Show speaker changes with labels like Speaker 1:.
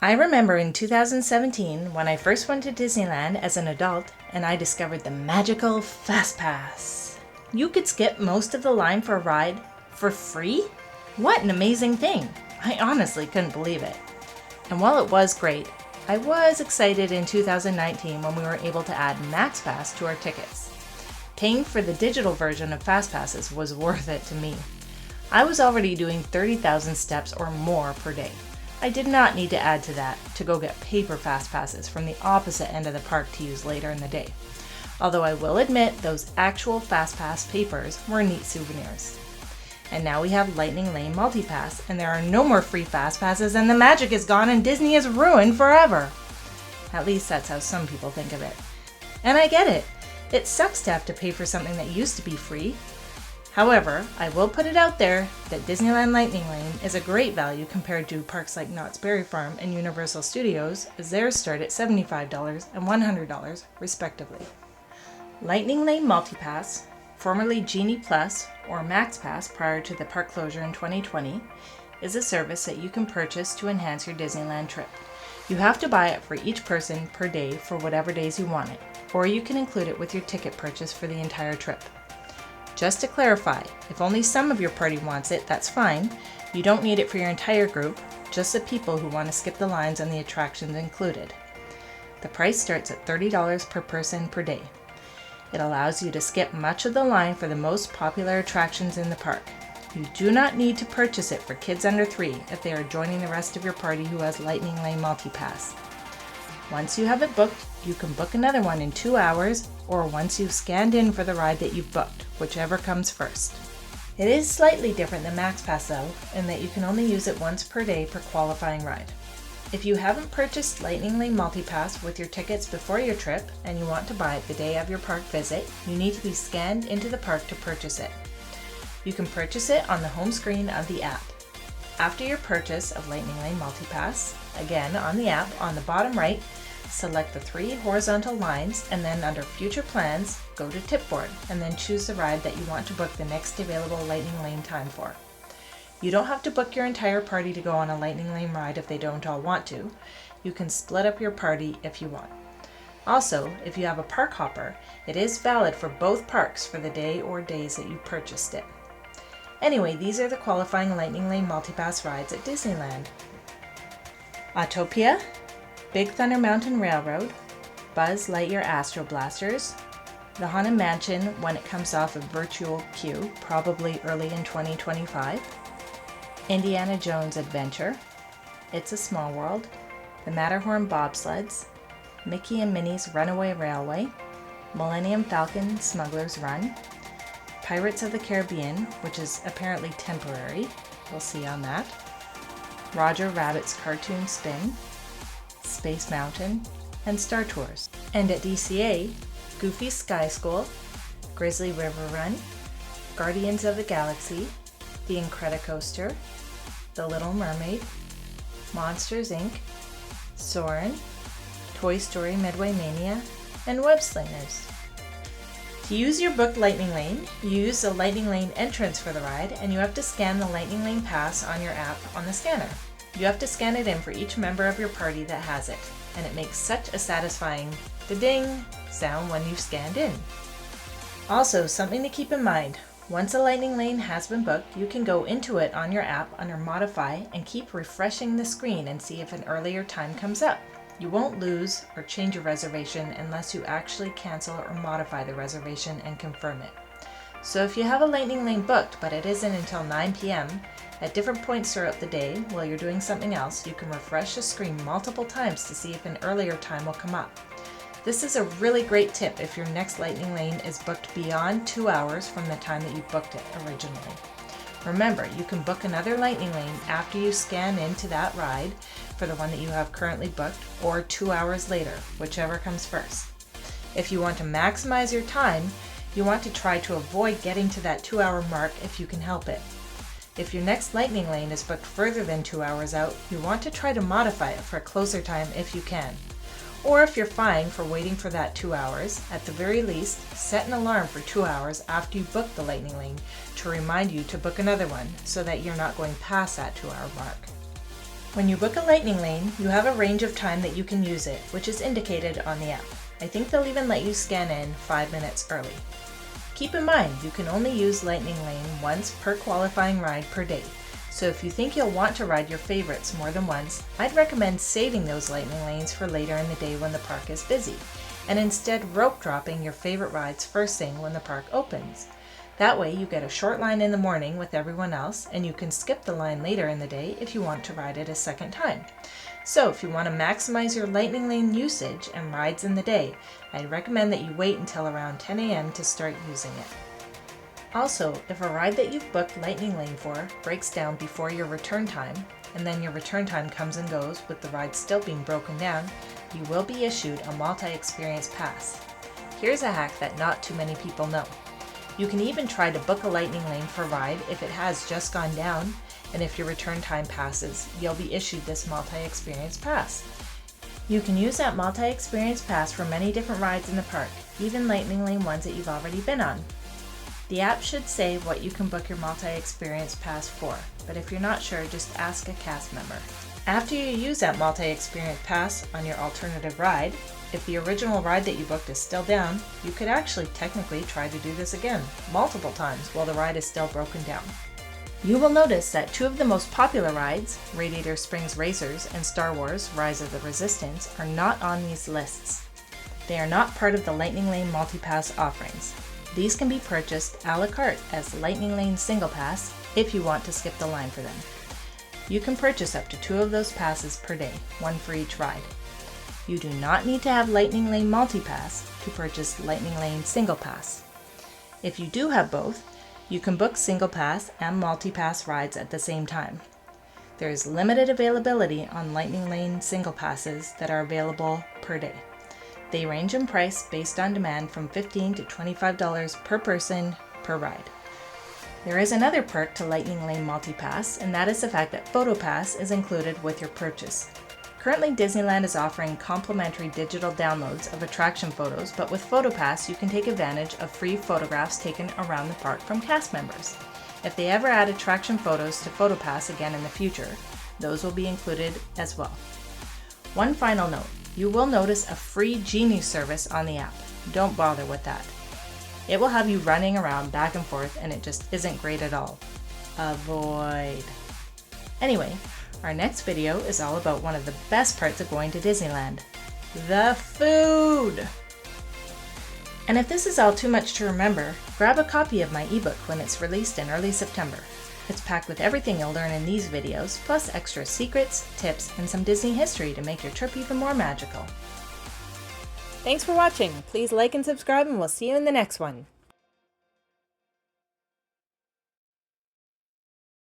Speaker 1: I remember in 2017 when I first went to Disneyland as an adult and I discovered the magical FastPass. You could skip most of the line for a ride for free? What an amazing thing! I honestly couldn't believe it. And while it was great, I was excited in 2019 when we were able to add MaxPass to our tickets. Paying for the digital version of FastPasses was worth it to me. I was already doing 30,000 steps or more per day. I did not need to add to that to go get paper FastPasses from the opposite end of the park to use later in the day. Although I will admit those actual FastPass papers were neat souvenirs. And now we have Lightning Lane Multipass, and there are no more free FastPasses, and the magic is gone and Disney is ruined forever. At least that's how some people think of it. And I get it. It sucks to have to pay for something that used to be free. However, I will put it out there that Disneyland Lightning Lane is a great value compared to parks like Knott's Berry Farm and Universal Studios, as theirs start at $75 and $100 respectively. Lightning Lane Multipass, formerly Genie Plus or MaxPass prior to the park closure in 2020, is a service that you can purchase to enhance your Disneyland trip. You have to buy it for each person per day for whatever days you want it, or you can include it with your ticket purchase for the entire trip. Just to clarify, if only some of your party wants it, that's fine. You don't need it for your entire group, just the people who want to skip the lines and the attractions included. The price starts at $30 per person per day. It allows you to skip much of the line for the most popular attractions in the park. You do not need to purchase it for kids under 3 if they are joining the rest of your party who has Lightning Lane Multipass. Once you have it booked, you can book another one in 2 hours or once you've scanned in for the ride that you've booked, whichever comes first. It is slightly different than MaxPass though, in that you can only use it once per day per qualifying ride. If you haven't purchased Lightning Lane Multipass with your tickets before your trip and you want to buy it the day of your park visit, you need to be scanned into the park to purchase it. You can purchase it on the home screen of the app. After your purchase of Lightning Lane Multipass, again on the app, on the bottom right, select the 3 horizontal lines and then under Future Plans, go to Tipboard and then choose the ride that you want to book the next available Lightning Lane time for. You don't have to book your entire party to go on a Lightning Lane ride if they don't all want to. You can split up your party if you want. Also, if you have a park hopper, it is valid for both parks for the day or days that you purchased it. Anyway, these are the qualifying Lightning Lane Multipass rides at Disneyland. Autopia, Big Thunder Mountain Railroad, Buzz Lightyear Astro Blasters, the Haunted Mansion when it comes off of Virtual Queue, probably early in 2025, Indiana Jones Adventure, It's a Small World, the Matterhorn Bobsleds, Mickey and Minnie's Runaway Railway, Millennium Falcon Smuggler's Run, Pirates of the Caribbean, which is apparently temporary, we'll see on that, Roger Rabbit's Cartoon Spin, Space Mountain, and Star Tours. And at DCA, Goofy's Sky School, Grizzly River Run, Guardians of the Galaxy, The Incredicoaster, The Little Mermaid, Monsters Inc., Soarin', Toy Story Midway Mania, and Web Slingers. To use your booked Lightning Lane, you use the Lightning Lane entrance for the ride and you have to scan the Lightning Lane Pass on your app on the scanner. You have to scan it in for each member of your party that has it, and it makes such a satisfying da-ding sound when you've scanned in. Also, something to keep in mind, once a Lightning Lane has been booked, you can go into it on your app under Modify and keep refreshing the screen and see if an earlier time comes up. You won't lose or change your reservation unless you actually cancel or modify the reservation and confirm it. So if you have a Lightning Lane booked but it isn't until 9 p.m., at different points throughout the day while you're doing something else, you can refresh the screen multiple times to see if an earlier time will come up. This is a really great tip if your next Lightning Lane is booked beyond 2 hours from the time that you booked it originally. Remember, you can book another Lightning Lane after you scan into that ride for the one that you have currently booked, or 2 hours later, whichever comes first. If you want to maximize your time, you want to try to avoid getting to that 2-hour mark if you can help it. If your next Lightning Lane is booked further than 2 hours out, you want to try to modify it for a closer time if you can. Or if you're fine for waiting for that 2 hours, at the very least, set an alarm for 2 hours after you book the Lightning Lane to remind you to book another one so that you're not going past that 2-hour mark. When you book a lightning lane, you have a range of time that you can use it, which is indicated on the app. I think they'll even let you scan in 5 minutes early. Keep in mind, you can only use lightning lane once per qualifying ride per day. So if you think you'll want to ride your favorites more than once, I'd recommend saving those lightning lanes for later in the day when the park is busy, and instead rope dropping your favorite rides first thing when the park opens. That way you get a short line in the morning with everyone else, and you can skip the line later in the day if you want to ride it a second time. So if you want to maximize your lightning lane usage and rides in the day, I'd recommend that you wait until around 10 a.m. to start using it. Also, if a ride that you've booked lightning lane for breaks down before your return time, and then your return time comes and goes with the ride still being broken down, you will be issued a multi-experience pass. Here's a hack that not too many people know. You can even try to book a lightning lane for a ride if it has just gone down, and if your return time passes, you'll be issued this multi-experience pass. You can use that multi-experience pass for many different rides in the park, even lightning lane ones that you've already been on. The app should say what you can book your multi-experience pass for, but if you're not sure, just ask a cast member. After you use that multi-experience pass on your alternative ride, if the original ride that you booked is still down, you could actually technically try to do this again, multiple times while the ride is still broken down. You will notice that two of the most popular rides, Radiator Springs Racers and Star Wars Rise of the Resistance, are not on these lists. They are not part of the Lightning Lane Multipass offerings. These can be purchased a la carte as Lightning Lane Single Pass if you want to skip the line for them. You can purchase up to 2 of those passes per day, one for each ride. You do not need to have Lightning Lane Multipass to purchase Lightning Lane Single Pass. If you do have both, you can book Single Pass and Multipass rides at the same time. There is limited availability on Lightning Lane Single Passes that are available per day. They range in price based on demand from $15 to $25 per person per ride. There is another perk to Lightning Lane Multipass, and that is the fact that PhotoPass is included with your purchase. Currently, Disneyland is offering complimentary digital downloads of attraction photos, but with PhotoPass, you can take advantage of free photographs taken around the park from cast members. If they ever add attraction photos to PhotoPass again in the future, those will be included as well. One final note, you will notice a free Genie service on the app. Don't bother with that. It will have you running around back and forth, and it just isn't great at all. Avoid. Anyway, our next video is all about one of the best parts of going to Disneyland, the food! And if this is all too much to remember, grab a copy of my ebook when it's released in early September. It's packed with everything you'll learn in these videos, plus extra secrets, tips, and some Disney history to make your trip even more magical. Thanks for watching. Please like and subscribe, and we'll see you in the next one.